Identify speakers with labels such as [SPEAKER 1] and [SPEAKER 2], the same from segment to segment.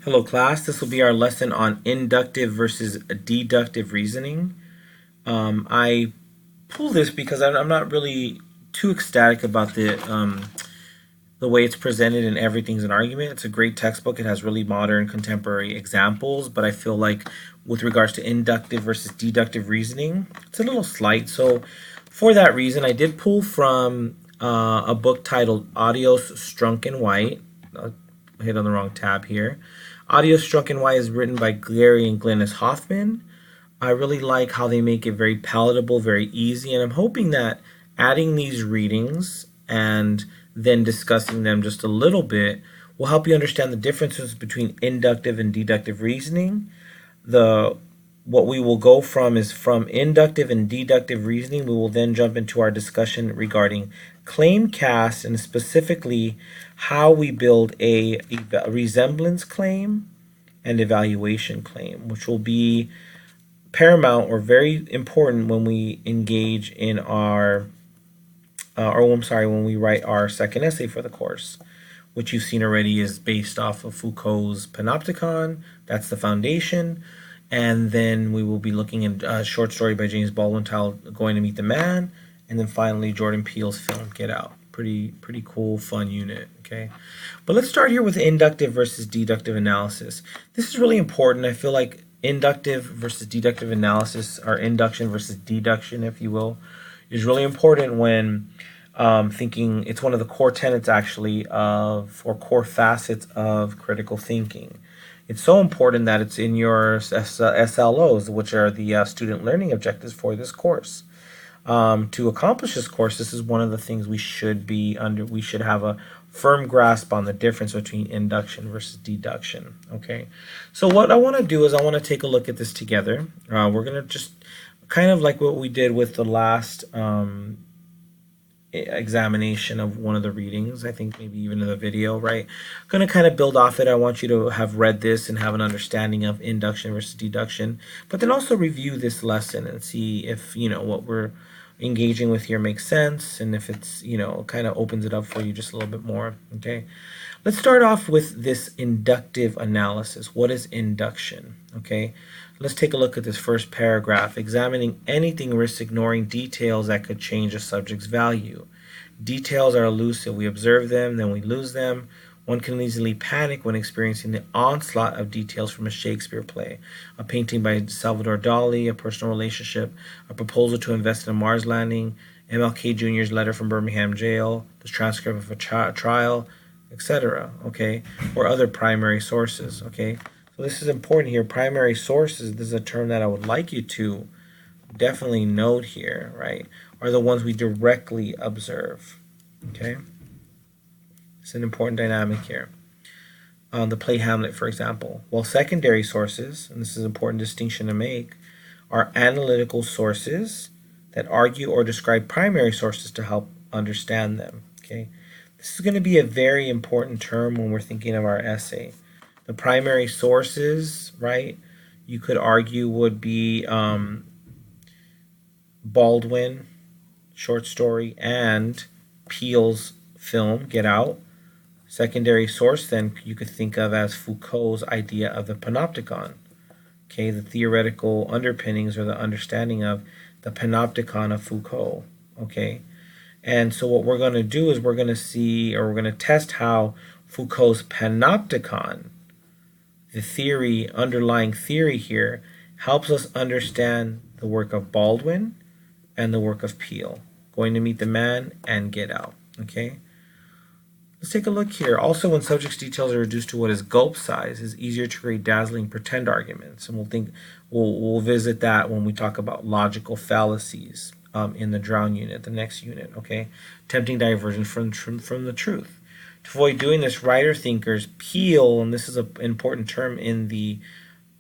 [SPEAKER 1] Hello class, this will be our lesson on inductive versus deductive reasoning. I pull this because I'm not really too ecstatic about the way it's presented in Everything's an Argument. It's a great textbook. It has really modern contemporary examples, but I feel like with regards to inductive versus deductive reasoning, it's a little slight. So for that reason, I did pull from a book titled Adios Strunk and White. I'll hit on the wrong tab here. Audio Struck and White is written by Gary and Glennis Hoffman. I really like how they make it very palatable, very easy, and I'm hoping that adding these readings and then discussing them just a little bit will help you understand the differences between inductive and deductive reasoning. What we will go from is from inductive and deductive reasoning. We will then jump into our discussion regarding claim cast and specifically how we build a resemblance claim and evaluation claim, which will be paramount or very important when we engage in when we write our second essay for the course, which you've seen already is based off of Foucault's Panopticon. That's the foundation. And then we will be looking at a short story by James Baldwin titled Going to Meet the Man. And then finally, Jordan Peele's film, Get Out. Pretty cool, fun unit, okay? But let's start here with inductive versus deductive analysis. This is really important. I feel like inductive versus deductive analysis, or induction versus deduction, if you will, is really important when thinking. It's one of the core tenets, actually, or core facets of critical thinking. It's so important that it's in your SLOs, which are the student learning objectives for this course. To accomplish this course, this is one of the things we should have a firm grasp on the difference between induction versus deduction. Okay, so what I want to do is I want to take a look at this together. We're going to just kind of like what we did with the last examination of one of the readings, I think maybe even in the video, right? Going to kind of build off it. I want you to have read this and have an understanding of induction versus deduction, but then also review this lesson and see if, what we're engaging with here makes sense, and if it's, kind of opens it up for you just a little bit more. Okay, let's start off with this inductive analysis. What is induction? Okay, let's take a look at this first paragraph. Examining anything risks ignoring details that could change a subject's value. Details are elusive. We observe them, then we lose them. One can easily panic when experiencing the onslaught of details from a Shakespeare play, a painting by Salvador Dali, a personal relationship, a proposal to invest in a Mars landing, MLK Jr.'s letter from Birmingham jail, the transcript of a trial, etc., okay, or other primary sources, okay? So this is important here. Primary sources, this is a term that I would like you to definitely note here, right, are the ones we directly observe, okay? It's an important dynamic here. The play Hamlet, for example. While secondary sources, and this is an important distinction to make, are analytical sources that argue or describe primary sources to help understand them, okay? This is going to be a very important term when we're thinking of our essay. The primary sources, right, you could argue would be Baldwin, short story, and Peele's film, Get Out. Secondary source, then, you could think of as Foucault's idea of the panopticon. Okay, the theoretical underpinnings or the understanding of the panopticon of Foucault. Okay, and so what we're going to do is we're going to see, or we're going to test how Foucault's panopticon, the theory, underlying theory here, helps us understand the work of Baldwin and the work of Peele. Going to Meet the Man and Get Out. Okay. Let's take a look here. Also, when subject's details are reduced to what is gulp size, it's easier to create dazzling pretend arguments, and we'll visit that when we talk about logical fallacies in the Drown unit, the next unit. Okay, tempting diversion from the truth. To avoid doing this, writer thinkers peel, and this is an important term in the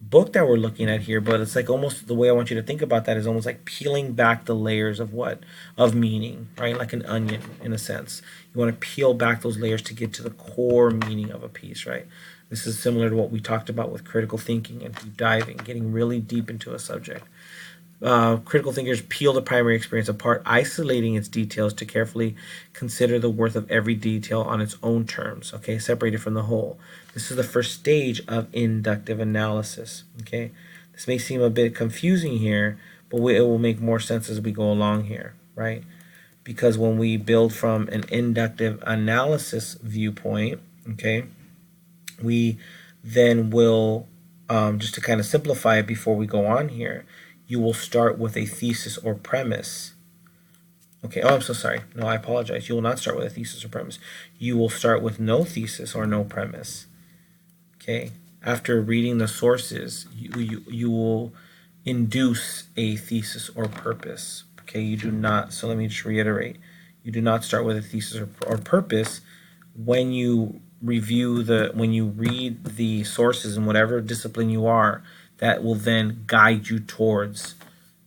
[SPEAKER 1] book that we're looking at here, but it's like almost the way I want you to think about that is almost like peeling back the layers of what? Of meaning, right? Like an onion, in a sense. You want to peel back those layers to get to the core meaning of a piece, right? This is similar to what we talked about with critical thinking and deep diving, getting really deep into a subject. Critical thinkers peel the primary experience apart, isolating its details to carefully consider the worth of every detail on its own terms, okay, separated from the whole. This is the first stage of inductive analysis, okay? This may seem a bit confusing here, but it will make more sense as we go along here, right? Because when we build from an inductive analysis viewpoint, okay, we then will, just to kind of simplify it before we go on here, you will start with a thesis or premise. Okay, oh, I'm so sorry. No, I apologize. You will not start with a thesis or premise. You will start with no thesis or no premise. Okay, after reading the sources, you will induce a thesis or purpose. Okay, you do not, so let me just reiterate. You do not start with a thesis or purpose when you when you read the sources in whatever discipline you are, that will then guide you towards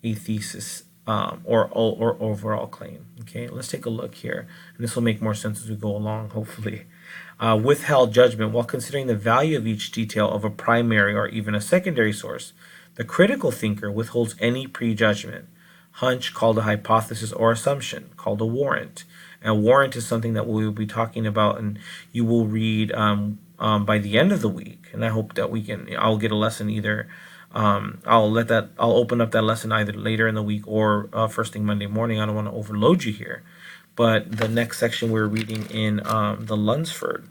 [SPEAKER 1] a thesis, or overall claim. Okay, let's take a look here, and this will make more sense as we go along, hopefully. Withheld judgment. While considering the value of each detail of a primary or even a secondary source, the critical thinker withholds any prejudgment. Hunch, called a hypothesis, or assumption, called a warrant. And a warrant is something that we will be talking about, and you will read by the end of the week. And I hope that I'll get a lesson either. I'll open up that lesson either later in the week or first thing Monday morning. I don't want to overload you here. But the next section we're reading in the Lunsford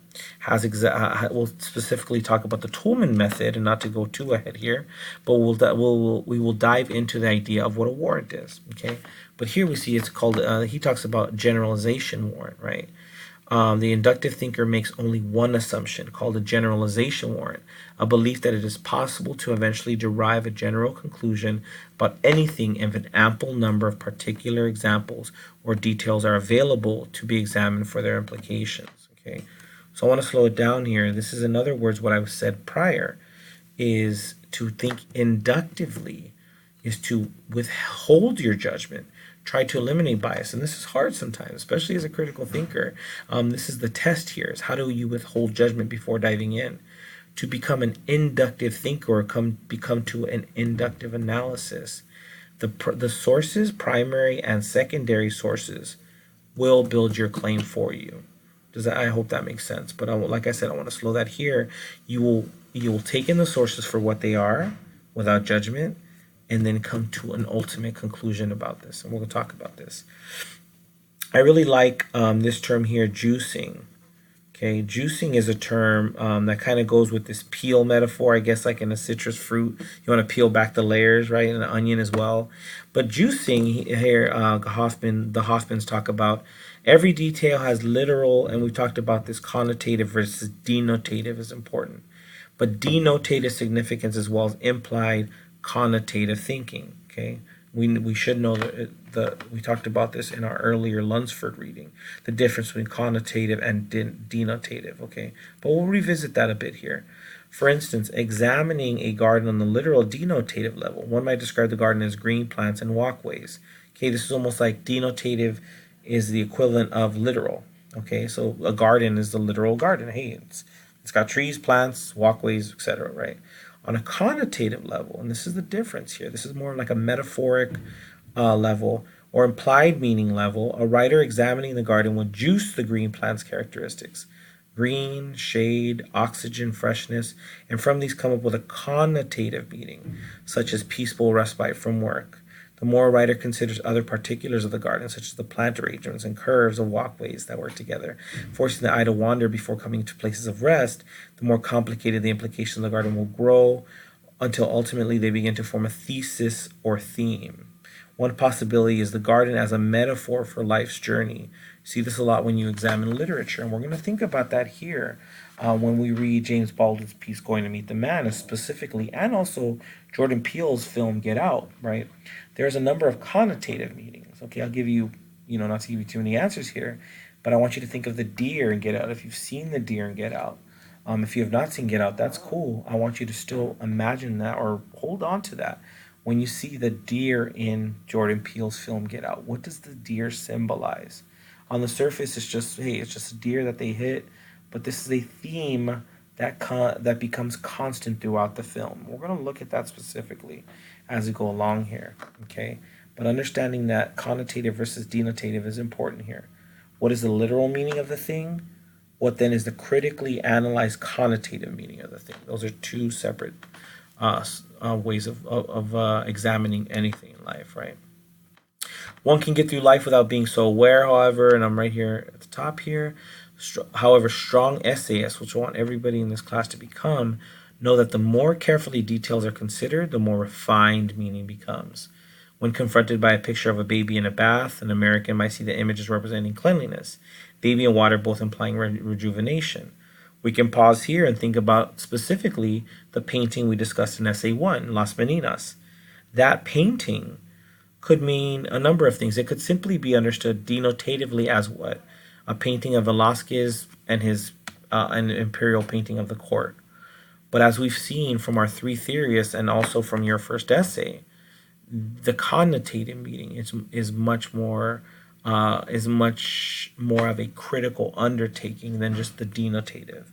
[SPEAKER 1] will specifically talk about the Tolman method, and not to go too ahead here, but we will dive into the idea of what a warrant is. Okay, but here we see it's called. He talks about generalization warrant, right? The inductive thinker makes only one assumption, called a generalization warrant, a belief that it is possible to eventually derive a general conclusion about anything if an ample number of particular examples or details are available to be examined for their implications. Okay, so I want to slow it down here. This is, in other words, what I said prior, is to think inductively, is to withhold your judgment, try to eliminate bias. And this is hard sometimes, especially as a critical thinker. This is the test here, is how do you withhold judgment before diving in? To become an inductive thinker, or become to an inductive analysis, the sources, primary and secondary sources, will build your claim for you. I hope that makes sense. But like I said, I want to slow that here. You will take in the sources for what they are without judgment, and then come to an ultimate conclusion about this. And we're going to talk about this. I really like this term here, juicing. Okay, juicing is a term that kind of goes with this peel metaphor, I guess, like in a citrus fruit. You want to peel back the layers, right? And an onion as well. But juicing here, the Hoffmans talk about every detail has literal, and we've talked about this, connotative versus denotative is important. But denotative significance as well as implied connotative thinking. Okay, we should know that we talked about this in our earlier Lunsford reading, the difference between connotative and denotative. Okay, but we'll revisit that a bit here. For instance, examining a garden on the literal denotative level, one might describe the garden as green plants and walkways. Okay, this is almost like denotative is the equivalent of literal. Okay, so a garden is the literal garden. Hey, it's got trees, plants, walkways, etc. Right? On a connotative level, and this is the difference here, this is more like a metaphoric level or implied meaning level, a writer examining the garden would juice the green plant's characteristics. Green, shade, oxygen, freshness, and from these come up with a connotative meaning, such as peaceful respite from work. The more a writer considers other particulars of the garden, such as the plant arrangements and curves of walkways that work together, forcing the eye to wander before coming to places of rest, the more complicated the implications of the garden will grow, until ultimately they begin to form a thesis or theme. One possibility is the garden as a metaphor for life's journey. You see this a lot when you examine literature, and we're going to think about that here when we read James Baldwin's piece Going to Meet the Man, specifically, and also Jordan Peele's film Get Out, right? There's a number of connotative meanings. Okay, I'll give you, not to give you too many answers here, but I want you to think of the deer in Get Out. If you've seen the deer in Get Out, if you have not seen Get Out, that's cool. I want you to still imagine that or hold on to that. When you see the deer in Jordan Peele's film Get Out, what does the deer symbolize? On the surface, it's just a deer that they hit, but this is a theme that becomes constant throughout the film. We're going to look at that specifically as we go along here, okay? But understanding that connotative versus denotative is important here. What is the literal meaning of the thing? What then is the critically analyzed connotative meaning of the thing? Those are two separate ways of examining anything in life, right? One can get through life without being so aware, however, and I'm right here at the top here. However, strong essayists, which I want everybody in this class to become, know that the more carefully details are considered, the more refined meaning becomes. When confronted by a picture of a baby in a bath, an American might see the image as representing cleanliness, baby and water both implying rejuvenation. We can pause here and think about specifically the painting we discussed in Essay 1, Las Meninas. That painting could mean a number of things. It could simply be understood denotatively as what? A painting of Velázquez and his an imperial painting of the court. But as we've seen from our three theorists and also from your first essay, the connotative meaning is much more of a critical undertaking than just the denotative.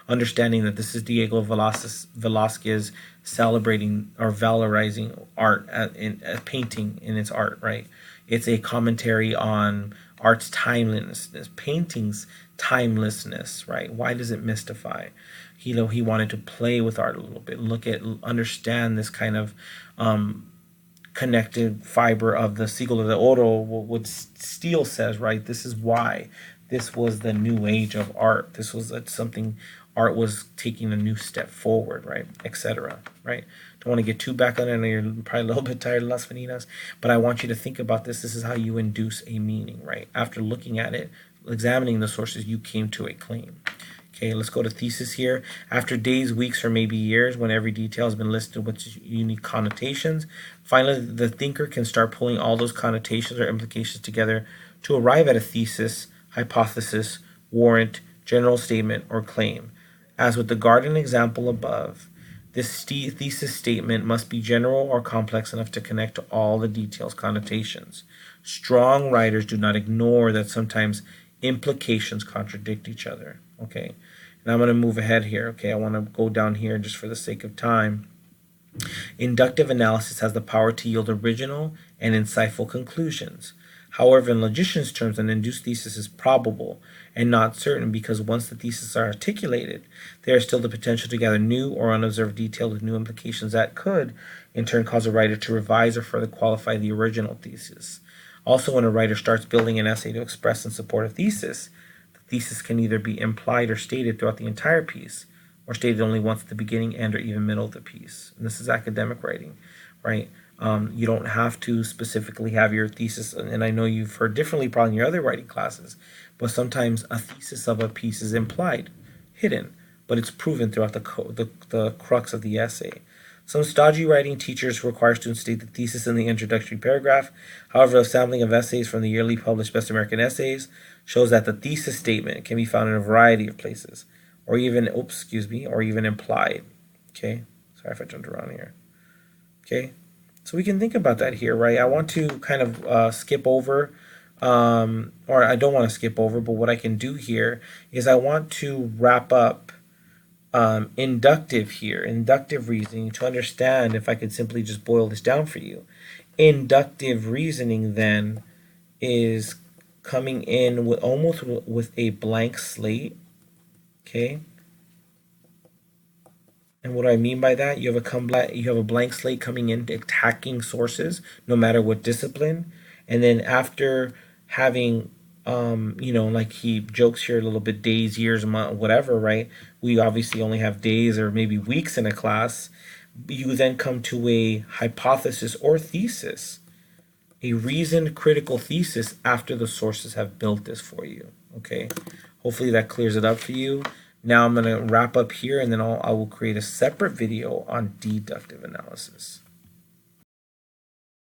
[SPEAKER 1] Understanding that this is Diego Velázquez celebrating or valorizing art in painting in its art, right? It's a commentary on art's timelessness, painting's timelessness, right? Why does it mystify? He wanted to play with art a little bit, understand this kind of connected fiber of the siglo de oro, what Steele says, right? This is why this was the new age of art. This was something art was taking a new step forward, right, etc., right? Don't want to get too back on it. I know you're probably a little bit tired of Las Meninas, but I want you to think about this. This is how you induce a meaning, right? After looking at it, examining the sources, you came to a claim. Okay, let's go to thesis here. After days, weeks, or maybe years, when every detail has been listed with unique connotations, finally the thinker can start pulling all those connotations or implications together to arrive at a thesis, hypothesis, warrant, general statement, or claim. As with the garden example above, this thesis statement must be general or complex enough to connect to all the details, connotations. Strong writers do not ignore that sometimes implications contradict each other. Okay, and I'm going to move ahead here. Okay, I want to go down here just for the sake of time. Inductive analysis has the power to yield original and insightful conclusions. However, in logician's terms, an induced thesis is probable and not certain because once the theses are articulated, there is still the potential to gather new or unobserved detail with new implications that could, in turn, cause a writer to revise or further qualify the original thesis. Also, when a writer starts building an essay to express and support a thesis, the thesis can either be implied or stated throughout the entire piece, or stated only once at the beginning and or even middle of the piece. And this is academic writing, right? You don't have to specifically have your thesis, and I know you've heard differently probably in your other writing classes, but sometimes a thesis of a piece is implied, hidden, but it's proven throughout the crux of the essay. Some stodgy writing teachers require students to state the thesis in the introductory paragraph. However, a sampling of essays from the yearly published Best American Essays shows that the thesis statement can be found in a variety of places, or even, or even implied. Okay, sorry if I jumped around here. Okay, so we can think about that here, right? I want to kind of skip over, or I don't want to skip over, but what I can do here is I want to wrap up inductive reasoning to understand, if I could simply just boil this down for you. Inductive reasoning then is coming in with almost with a blank slate, okay? And what do I mean by that? You have a blank slate coming in, attacking sources, no matter what discipline. And then after having, like he jokes here a little bit, days, years, month, whatever, right? We obviously only have days or maybe weeks in a class. You then come to a hypothesis or thesis, a reasoned critical thesis after the sources have built this for you, okay? Hopefully that clears it up for you. Now I'm going to wrap up here, and then I will create a separate video on deductive analysis.